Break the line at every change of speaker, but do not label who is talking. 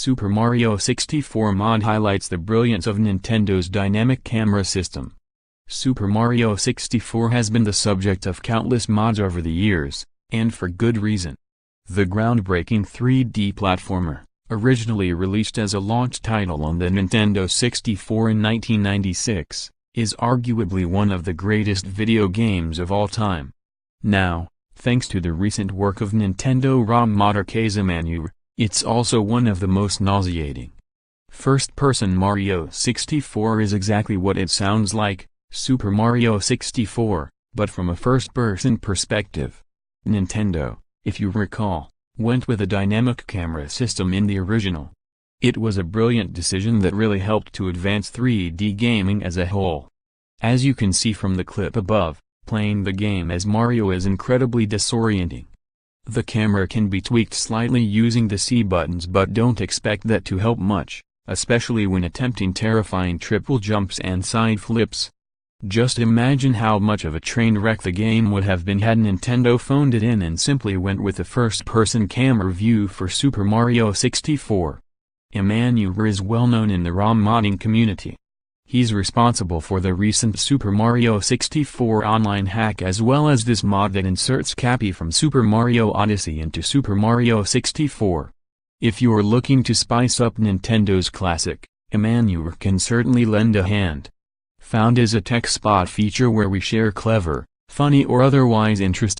Super Mario 64 mod highlights the brilliance of Nintendo's dynamic camera system. Super Mario 64 has been the subject of countless mods over the years, and for good reason. The groundbreaking 3D platformer, originally released as a launch title on the Nintendo 64 in 1996, is arguably one of the greatest video games of all time. Now, thanks to the recent work of Nintendo ROM modder Kaze Emanuar, it's also one of the most nauseating. First-person Mario 64 is exactly what it sounds like, Super Mario 64, but from a first-person perspective. Nintendo, if you recall, went with a dynamic camera system in the original. It was a brilliant decision that really helped to advance 3D gaming as a whole. As you can see from the clip above, playing the game as Mario is incredibly disorienting. The camera can be tweaked slightly using the C buttons, but don't expect that to help much, especially when attempting terrifying triple jumps and side flips. Just imagine how much of a train wreck the game would have been had Nintendo phoned it in and simply went with a first-person camera view for Super Mario 64. Emanuar is well known in the ROM modding community. He's responsible for the recent Super Mario 64 online hack as well as this mod that inserts Cappy from Super Mario Odyssey into Super Mario 64. If you're looking to spice up Nintendo's classic, Emanuar can certainly lend a hand. Found is a tech spot feature where we share clever, funny or otherwise interesting